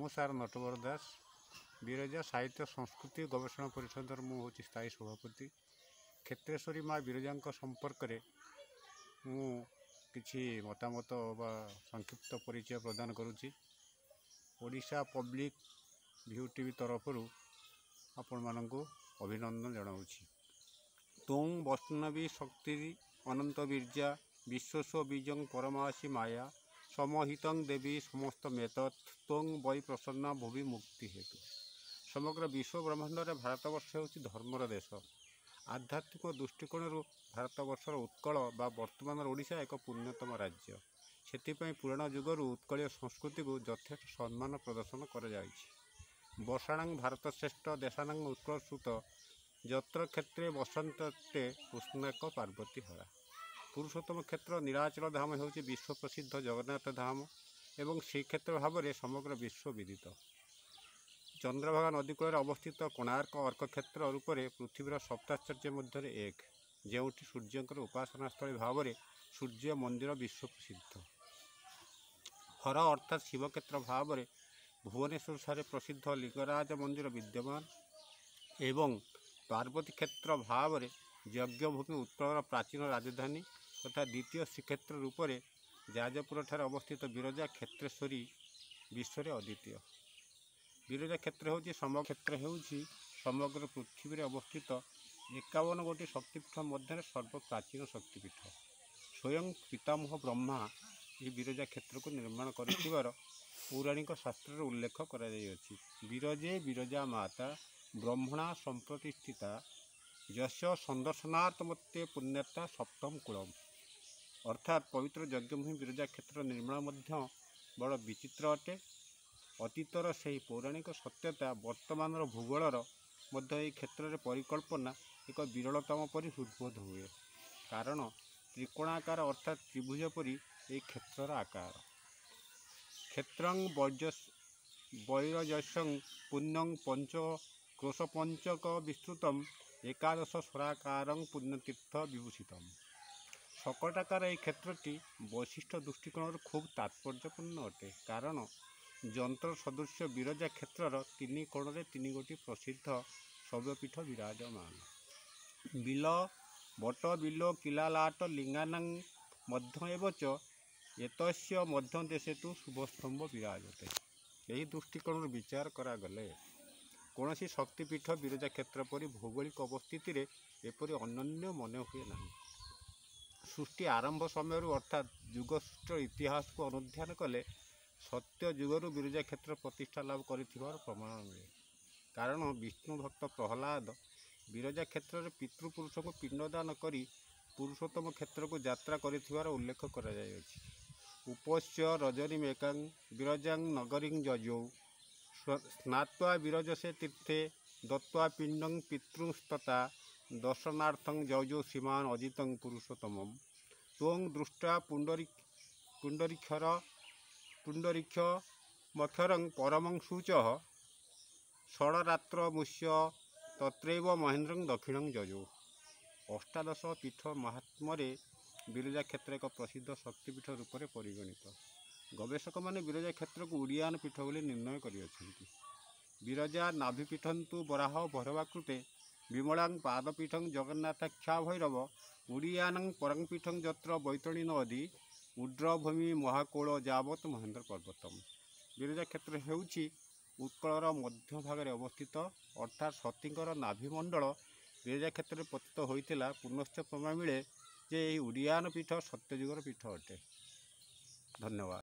मु सार नटवर दास विरजा साहित्य संस्कृति गवेषणा परिषद हूँ स्थायी सभापति। क्षेत्रेश्वरी माँ विरजा संपर्क में मु किछि मतामत बा संक्षिप्त परिचय प्रदान करुच्ची। ओडिशा पब्लिक व्यू टीवी तरफ आपण मानक अभिनंदन जनाऊँगी। तुं वैष्णवी शक्ति अनंत वीर्जा विश्वस्व बीजं परमासी माया समहितं देवी समस्त मेतत् त्वं वै प्रसन्ना भुवि मुक्ति हेतु। समग्र विश्व ब्रह्मांड में भारतवर्ष होछि धर्मर देश। आध्यात्मिक दृष्टिकोण भारतवर्षर उत्कल बा वर्तमान ओडिशा एक पुण्यतम राज्य। सेथिपाई पुराण जुगर उत्कलीय संस्कृति को यथेष्ट सम्मान प्रदर्शन कर वर्षाणां भारत श्रेष्ठ देशानां उत्कल सुत यत्र क्षेत्रे वसंतते उष्णाक पार्वती हरा। पुरुषोत्तम क्षेत्र नीलाचल धाम होछि विश्व प्रसिद्ध जगन्नाथ धाम एवं श्रीक्षेत्र भाव में समग्र विश्व विदित। चंद्रभागा नदीकूल अवस्थित कोणार्क अर्क क्षेत्र रूप में पृथ्वीर सप्ताश्चर्य मध्य एक, जोटी सूर्यंकर उपासनास्थली भाव में सूर्य मंदिर विश्व प्रसिद्ध। हर अर्थात शिवक्षेत्र भाव में भुवनेश्वर सारे प्रसिद्ध लिंगराज मंदिर विद्यमान एवं पार्वती क्षेत्र भाव में यज्ञभूमि उत्कलर प्राचीन राजधानी तथा द्वितीय श्रीक्षेत्र रूप में जाजपुर ठारे अवस्थित विरजा क्षेत्रेश्वरी विश्व में अद्वितीय। विरजा क्षेत्र होछि समग्र पृथ्वी में अवस्थित 51 गोटी शक्तिपीठ मध्य सर्वप्राचीन शक्तिपीठ। स्वयं पितामह ब्रह्मा यह विरजा क्षेत्र को निर्माण कर पौराणिक शास्त्र उल्लेख कर विरजे विरजा माता ब्रह्मणा संप्रतिष्ठिता यस्य संदर्शनार्थ मत्ते पुण्यता सप्तम कुलम। अर्थात पवित्र यज्ञभूमि विरजा क्षेत्र निर्माण मध्य बड़ विचित्र अटे। अतीतर से पौराणिक सत्यता वर्तमान भूगोलर मध्य यह क्षेत्र में परिकल्पना एक विरलतम परि उद्बोध हुए। कारण त्रिकोणाकार अर्थात त्रिभुज परि यह क्षेत्र आकार। क्षेत्रं वैरजसं पुण्यं पंच क्रोशपंचक विस्तृतम एकादश स्वराकारं पुण्यतीर्थ विभूषितम। सकटाकार यह क्षेत्रटी वैशिष्ट दृष्टिकोण खूब तात्पर्यपूर्ण अटे। कारण जंत्र सदृश विरजा क्षेत्रर तीन कोण में 3 गोटी प्रसिद्ध शैवपीठ विराजमान। बिल बट बिल किलालाट लिंगानां मध्य एव च एतस्य मध्य देशे तो शुभस्तंभ विराजते। यही दृष्टिकोण विचार करागले कौन सी शक्तिपीठ विरजा क्षेत्र परि भौगोलिक अवस्थिति रे एपरि अनन्य मन हुए ना। सृष्टि आरंभ समय अर्थात युगसृष्टिर इतिहास को अनुध्यान कले सत्य युगर विरजा क्षेत्र प्रतिष्ठा लाभ कर प्रमाण मिले। कारण विष्णु भक्त प्रहलाद विरजा क्षेत्र में पितृपुरुष को पिंडदान करी पुरुषोत्तम क्षेत्र को यात्रा कर उल्लेख कर उपस्य रजनीमेकां विरजां नगरीं जजौ स्नात्वा विरजसे तीर्थे दत्वा पिंडं पितृंस्तता दर्शनार्थं जजौ श्रीमान अजितं पुरुषोत्तमं। त्वं दृष्ट्वा पुंडरीक्षमक्षरं परमं शुचः षडरात्रमुष्य तत्रैव महेन्द्रं दक्षिणं जजौ। अष्टादश पीठ महात्म्य विरजा क्षेत्र एक प्रसिद्ध शक्तिपीठ रूप में परिगणित। गवेषक माने विरजा क्षेत्र को उड़ियान पीठ बोली निर्णय करियछन्ति। विरजा नाभिपीठंतु बराह भैरवाकृते विमलां पादपीठं जगन्नाथाख्या भैरव उड़ियानं परंपीठं जत्र बैतरणी नदी उड्रभूमि महाकोल जावत महेन्द्र पर्वतम। विरजा क्षेत्र हेउछि उत्कलर मध्य भाग में अवस्थित अर्थात सतींकर नाभिमंडल विरजा क्षेत्र में पतित होइतिला। पुनश्च प्रमाण मिले जे यही उड़ियान पीठ सत्ययुगर पीठ अटे। धन्यवाद।